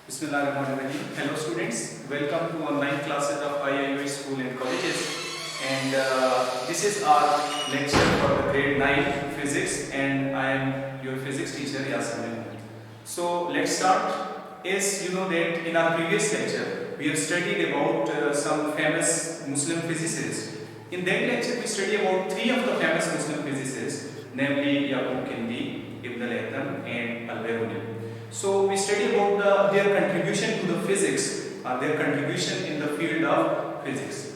Bismillahirrahmanirrahim. Hello students, welcome to online classes of IIUA school and colleges, and this is our lecture for the grade 9 physics, and I am your physics teacher Yasin. So let's start. As you know that in our previous lecture we have studied about some famous Muslim physicists. In that lecture we studied about three of the famous Muslim physicists, namely Yaqub Kindi, Ibn al-Haytham and Al-Biruni. So we study about their contribution to the physics, their contribution in the field of physics.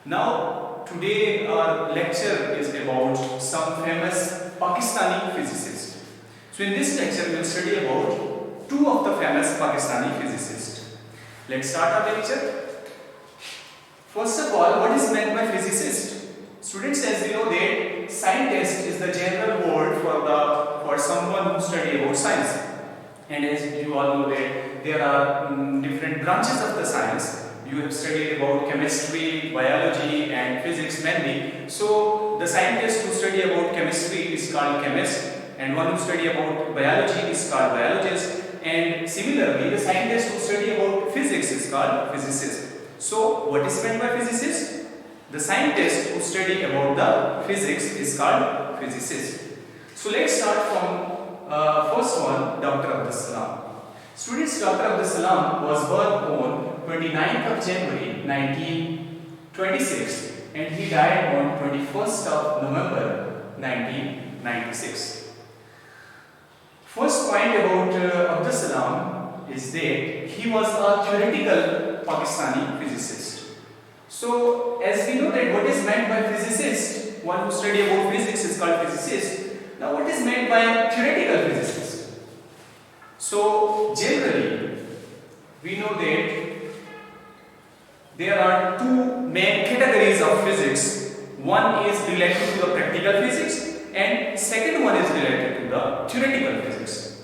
Now today our lecture is about some famous Pakistani physicists. So in this lecture we will study about two of the famous Pakistani physicists. Let's start our lecture. First of all, what is meant by physicist? Students, as you know that scientist is the general word for someone who study about science. And as you all know that there are different branches of the science. You have studied about chemistry, biology and physics mainly. So the scientist who study about chemistry is called chemist, and one who study about biology is called biologist, and similarly the scientist who study about physics is called physicist. So what is meant by physicist? The scientist who study about the physics is called physicist. So let's start from first one, Dr. Abdus Salam. Students, Dr. Abdus Salam was born on 29th of January 1926 and he died on 21st of November 1996. First point about Abdus Salam is that he was a theoretical Pakistani physicist. So as we know that what is meant by physicist, one who study about physics is called physicist. Now what is meant by theoretical physicist? So generally we know that there are two main categories of physics. One is related to the practical physics and second one is related to the theoretical physics.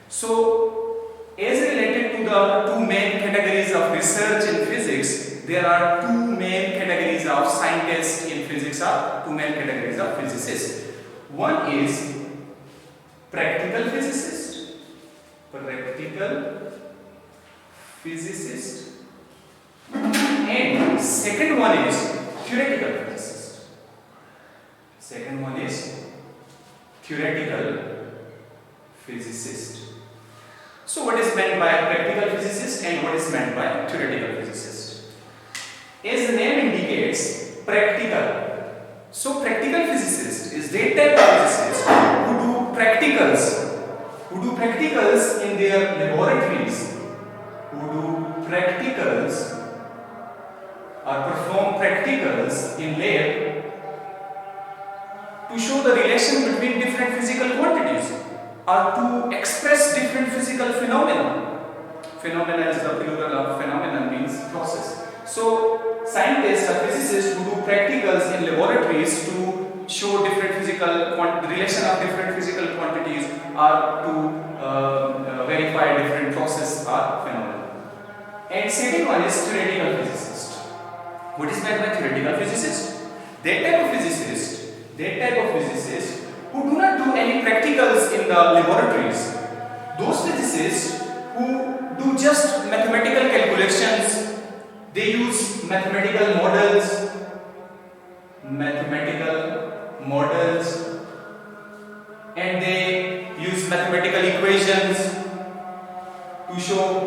So as related to the two main categories of research in physics, there are two main categories of scientists in physics, or two main categories of physicists. One is practical physicist, and second one is theoretical physicist. Second one is theoretical physicist. So what is meant by practical physicist and what is meant by theoretical physicist? As the name indicates, practical. So practical physicist is that type of physicist who do practicals in their laboratories, perform practicals in lab to show the relation between different physical quantities or to express different physical phenomena. Phenomena is the plural of phenomenon, means process. So scientists or physicists who do practicals in laboratories to show different relation of different physical quantities or to verify different process or phenomena. And second one is theoretical physicist. What is meant by theoretical physicist? That type of physicist who do not do any practicals in the laboratories. Those physicists who do just mathematical calculations. They use mathematical models and they use mathematical equations to show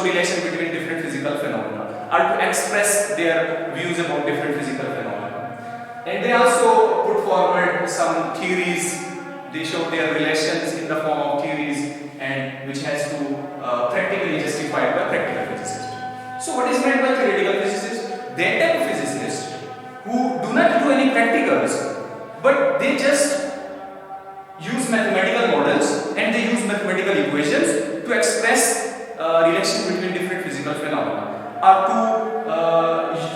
relation between different physical phenomena or to express their views about different physical phenomena. And they also put forward some theories. They show their relations in the form of theories and which has to practically justified by practical physicists. So what is meant by theoretical physicist? That type of physicists who do not do any practicals, but they just use mathematical models and they use mathematical equations to express relation between different physical phenomena or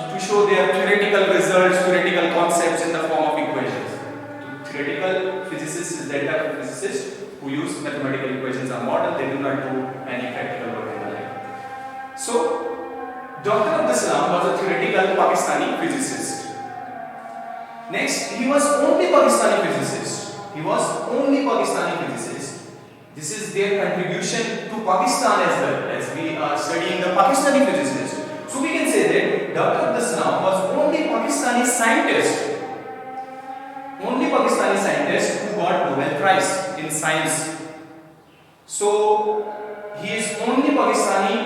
to show their theoretical results, theoretical concepts in the form of equations. So theoretical physicist is that type of physicist who use mathematical equations or model. They do not do any practical work in the lab. So Dr. Abdus Salam was a theoretical Pakistani physicist. Next, he was only Pakistani physicist This is their contribution to Pakistan as well, as we are studying the Pakistani physicists. So we can say that Dr. Abdus Salam was only Pakistani scientist who got Nobel Prize in science. So he is only Pakistani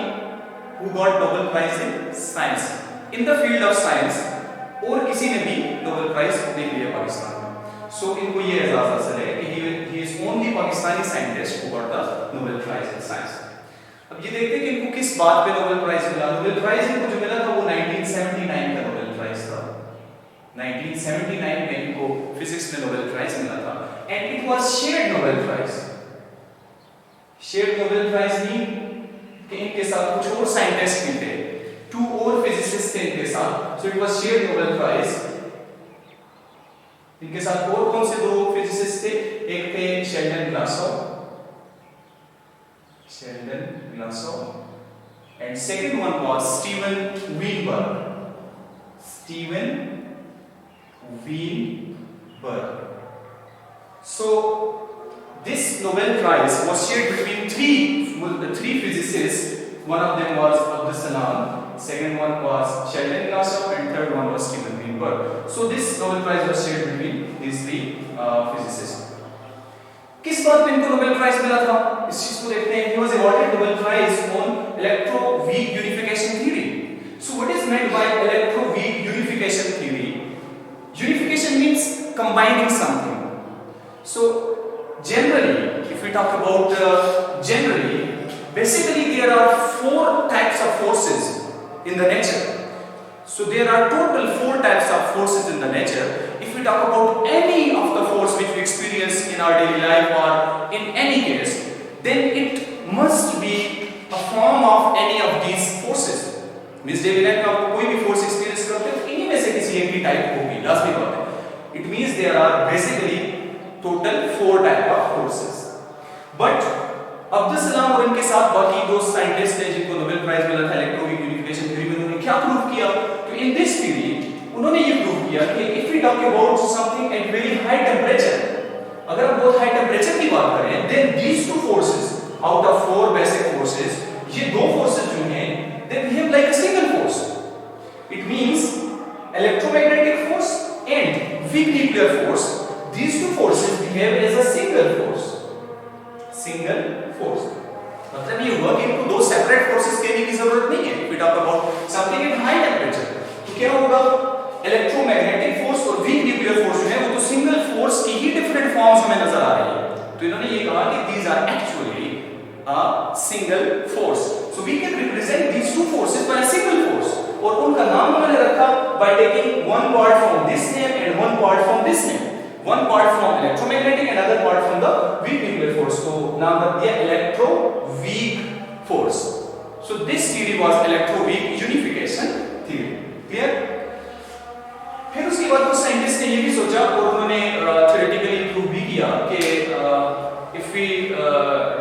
who got Nobel Prize in science. In the field of science, और किसी ने भी Nobel Prize नहीं लिया पाकिस्तान में. So इनको ये एजाज हासिल है कि he is only Pakistani scientist who got the Nobel Prize in science. अब ये देखते हैं कि इनको किस बात पे नोबेल प्राइज मिला. नोबेल प्राइज इनको जो मिला था वो 1979 का नोबेल प्राइज था. 1979 में इनको फिजिक्स में नोबेल प्राइज मिला था. And it was shared Nobel prize. Shared Nobel prize नहीं कि इनके साथ कुछ और साइंटिस्ट भी थे, 2 और फिजिसिस्ट थे इनके साथ. So it was shared Nobel prize. इनके साथ और कौन से 2 फिजिसिस्ट थे? एक थे Sheldon Glashow, and second one was Steven Weinberg. So this Nobel Prize was shared between three physicists. One of them was Abdus Salam, second one was Sheldon Glashow, and third one was Steven Weinberg. So this Nobel Prize was shared between these 3 physicists. किस बात पे इनको Nobel prize मिला था? इस चीज को देखते हैं. He was awarded Nobel Prize on electroweak unification theory. So what is meant by electroweak unification theory? Unification means combining something. So generally, if we talk about basically there are 4 types of forces in the nature. So there are total 4 types of forces in the nature. If we talk about any of the force which we experience in our daily life or in any case, then it must be a form of any of these forces. Means daily life में आप कोई भी force experience करते हो, इन्हीं में से किसी एक की type होगी. लाजमी बात है. It means there are basically total 4 type of forces. But Abdul Salam और इनके साथ बाकी 2 साइंटिस्ट थे जिनको नोबेल प्राइज मिला था इलेक्ट्रोवीक यूनिफिकेशन थ्योरी में. उन्होंने क्या प्रूव किया? तो इन दिस थ्योरी उन्होंने ये प्रूव किया कि if we talk about something at very high temperature, अगर हम बहुत हाई टेंपरेचर की बात करें, then these 2 forces out of 4 basic forces, ये 2 फोर्सेस जो हैं they behave like a single force. It means electromagnetic force and weak nuclear force, these 2 forces behave as a single force. मतलब ये working को 2 separate forces कहने की जरूरत नहीं है. If we talk about something at high temperature, तो क्या होगा? इलेक्ट्रोमैग्नेटिक फोर्स और वीक न्यूक्लियर फोर्स जो है वो तो सिंगल फोर्स की ही डिफरेंट फॉर्म्स हमें नजर आ रही है. तो इन्होंने ये कहा कि these are actually a single force. So we can represent these 2 forces by a single force. और उनका नाम उन्होंने रखा by taking 1 part from this name and 1 part from this name. 1 part from electromagnetic and other part from the weak nuclear force. तो नाम रख दिया electroweak force. So this theory was electroweak unification theory. Clear? फिर उसके बाद कुछ scientist ने ये भी सोचा और उन्होंने theoretically प्रूव भी किया कि if we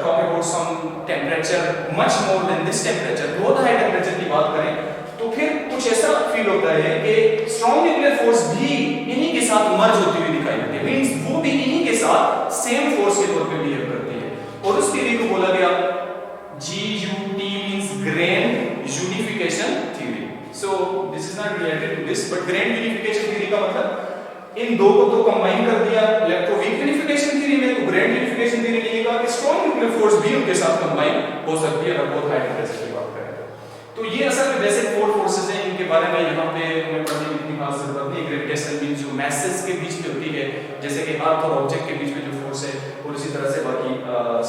talk about some temperature much more than this temperature, बहुत हाई टेम्परेचर की बात करें, तो फिर कुछ ऐसा फील होता है कि स्ट्रॉन्ग न्यूक्लियर फोर्स भी इन्हीं के साथ मर्ज होती हुई दिखाई देती है. मींस वो भी इन्हीं के साथ सेम फोर्स के तौर पे बिहेव करती है. और उस थ्योरी को बोला गया GUT means grand unification theory. So this is not related to this, but grand unification theory का मतलब इन 2 को तो कंबाइन कर दिया इलेक्ट्रोवीक यूनिफिकेशन थ्योरी में. तो ग्रैंड यूनिफिकेशन थ्योरी ने ये कहा कि स्ट्रॉन्ग न्यूक्लियर फोर्स भी उनके साथ कंबाइन हो सकती है अगर बहुत हाई टेंपरेचर की बात करें. तो ये असल में बेसिक 4 फोर्सेस हैं. इनके बारे में यहाँ पे हमें पढ़ने की इतनी खास जरूरत नहीं. ग्रेविटेशन मींस जो मैसेस के बीच में होती है, जैसे कि अर्थ और ऑब्जेक्ट के बीच में जो फोर्स है, और इसी तरह से बाकी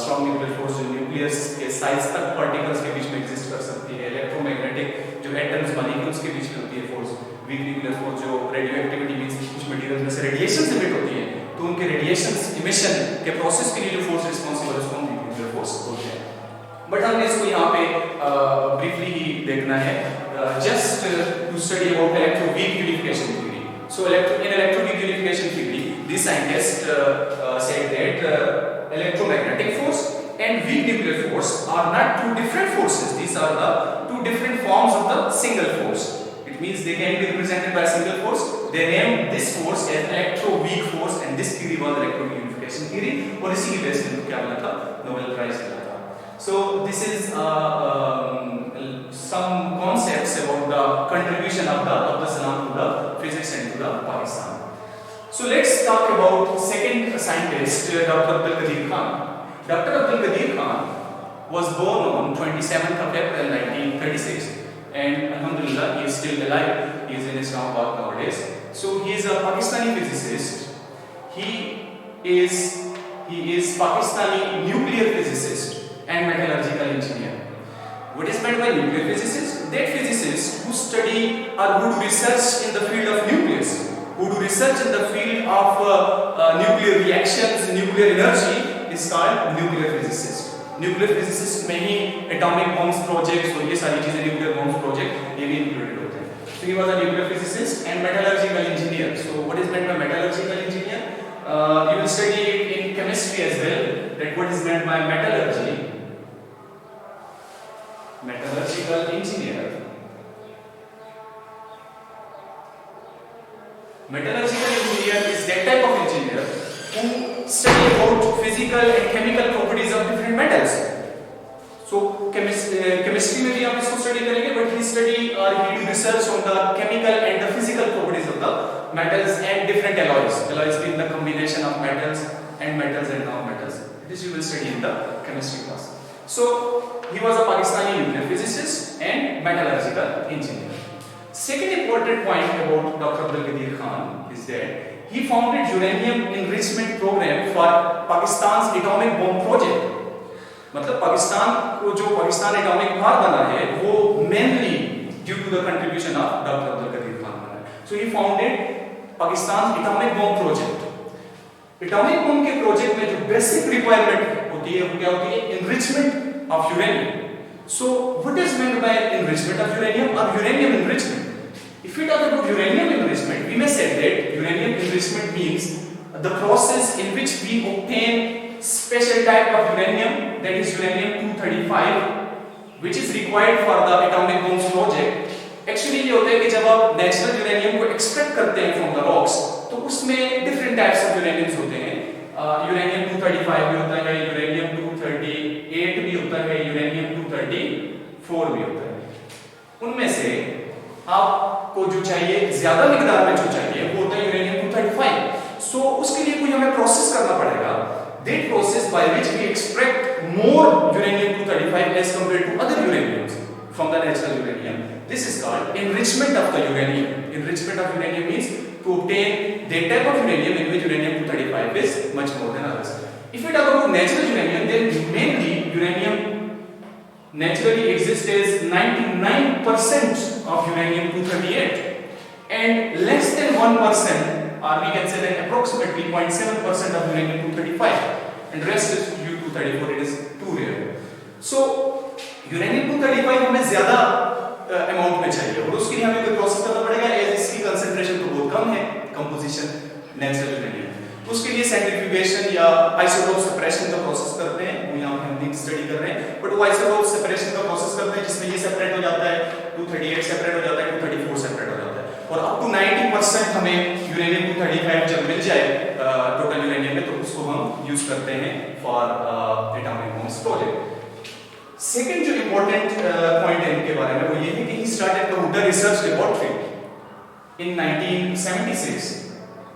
स्ट्रॉन्ग न्यूक्लियर फोर्स जो न्यूक्लियस के साइज तक पार्टिकल्स के बीच में एग्जिस्ट कर सकती है. इलेक्ट्रोमैग्नेटिक जो एटम्स मॉलिक्यूल्स के बीच में होती है फोर्स. वीक न्यूक्लियर फोर्स जो रेडियो एक्टिविटी मींस कुछ मटेरियल्स में से रेडिएशन इमिट होती है, तो उनके रेडिएशन इमिशन के प्रोसेस के लिए जो फोर्स रिस्पांसिबल है उसको हम वीक न्यूक्लियर फोर्स बोलते हैं. बट हमने इसको यहाँ पे ब्रीफली ही देखना है, just to study about electroweak unification theory. So in electroweak unification theory, these scientists said that electromagnetic force and weak nuclear force are not 2 different forces. These are the 2 different forms of the single force. It means they can be represented by a single force. They named this force as electroweak force, and this theory was electroweak unification reaction theory, और इसी की base पे क्या मिला था, Nobel prize मिला था. So this is some concepts about the contribution of the Salam to the physics and to the Pakistan. So let's talk about second scientist, Dr. Abdul Qadir Khan. Dr. Abdul Qadir Khan was born on 27th of April 1936, and alhamdulillah he is still alive. He is in Islamabad nowadays. So he is a Pakistani physicist. He is Pakistani nuclear physicist and metallurgical engineer. What is meant by nuclear physicist? That physicists who study or who do research in the field of nucleus, who do research in the field of nuclear reactions, nuclear energy, is called nuclear physicist. Nuclear physicist में ही atomic bombs projects और ये सारी चीजें nuclear bombs project ये भी included होते हैं. So he was a nuclear physicist and metallurgical engineer. So what is meant by metallurgical engineer? You will study it in chemistry as well. That what is meant by metallurgy. Metallurgical engineer. Metallurgical engineer is that type of engineer who study about physical and chemical properties of different metals. So chemistry में भी आप इसको study करेंगे, but he study or he do research on the chemical and the physical properties of the metals and different alloys. Alloys being the combination of metals and non-metals. This you will study in the chemistry class. So he was a Pakistani nuclear physicist and metallurgical engineer. Second important point about Dr. Abdul Qadir Khan is that he founded uranium enrichment program for Pakistan's atomic bomb project. मतलब पाकिस्तान को जो Pakistan atomic power बना है वो mainly due to the contribution of Dr. Abdul Qadir Khan बना है. So he founded Pakistan's atomic bomb project. Atomic bomb के project में जो basic requirement होती है वो क्या होती है? Enrichment of uranium. So what is meant by enrichment of uranium or uranium enrichment? If we talk about uranium enrichment, we may say that uranium enrichment means the process in which we obtain special type of uranium, that is uranium-235, which is required for the atomic bombs project. Actually ये होता है कि जब आप natural uranium को extract करते हैं from the rocks, तो उसमें डिफरेंट टाइप्स ऑफ यूरेनियम्स होते हैं. यूरेनियम-235 भी होता है, यूरेनियम-238 भी होता है, यूरेनियम-234 भी होता है. उनमें से आपको जो चाहिए, ज्यादा मिकदार में जो चाहिए, वो होता है यूरेनियम-235. सो उसके लिए कोई हमें प्रोसेस करना पड़ेगा. That process by which we extract more uranium-235 as compared to other uraniums from the natural uranium. This is called enrichment of the uranium. Enrichment of uranium means to obtain that type of uranium in which uranium-235 is much more than others. If we talk about natural uranium, then mainly uranium naturally exists as 99% of uranium-238 and less than 1%. Or we can say that approximately 0.7% of uranium-235 and rest is U-234. It is too rare. So uranium-235 हमें ज़्यादा amount में चाहिए और उसके लिए हमें कोई process करना पड़ेगा. इसकी कंसंट्रेशन तो बहुत कम है कंपोजिशन नेचुरल यूरेनियम. तो उसके लिए सेंट्रीफ्यूगेशन या आइसोटोप सेपरेशन का प्रोसेस करते हैं. वो यहाँ पे हम लिंक स्टडी कर रहे हैं. बट वो आइसोटोप सेपरेशन का प्रोसेस करते हैं जिसमें ये सेपरेट हो जाता है, 238 सेपरेट हो जाता है, 234 सेपरेट हो जाता है और अप टू 90% हमें यूरेनियम-235 जब मिल जाए टोटल यूरेनियम में, तो उसको हम यूज करते हैं for atomic bombs project. Second जो इंपॉर्टेंट पॉइंट है इनके बारे में वो ये है कि he started Kahuta research laboratory in 1976.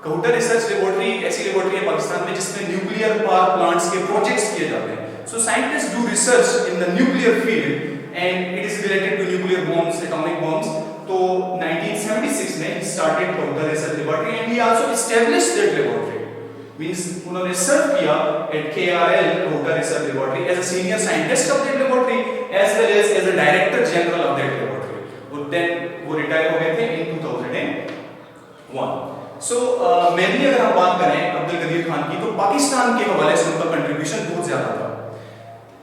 Kahuta research laboratory ऐसी लेबोरेटरी है पाकिस्तान में जिसमें न्यूक्लियर पावर प्लांट्स के प्रोजेक्ट्स किए जाते हैं. So scientist do research in the nuclear field and it is related to nuclear bombs, atomic bombs. तो 1976 में he started Kahuta Research Laboratory and he also established that laboratory. Means उन्होंने सर्व किया at KRL Kahuta Research Laboratory as a senior scientist of that laboratory as well as a director general of that laboratory. और then वो retire हो गए थे in 2001. So mainly अगर हम बात करें अब्दुल कदीर खान की, तो पाकिस्तान के हवाले से उनका कंट्रीब्यूशन बहुत ज्यादा था.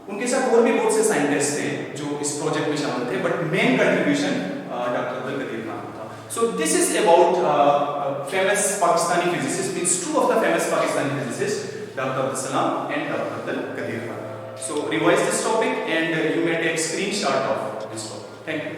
उनके साथ और भी बहुत से साइंटिस्ट थे जो इस प्रोजेक्ट में शामिल थे, but main contribution Dr. Abdul Qadir Khan tha. So this is about famous Pakistani physicists, means two of the famous Pakistani physicists, Dr. Abdul Salam and Dr. Abdul Qadir Khan. So revise this topic and you may take screenshot of this topic. Thank you.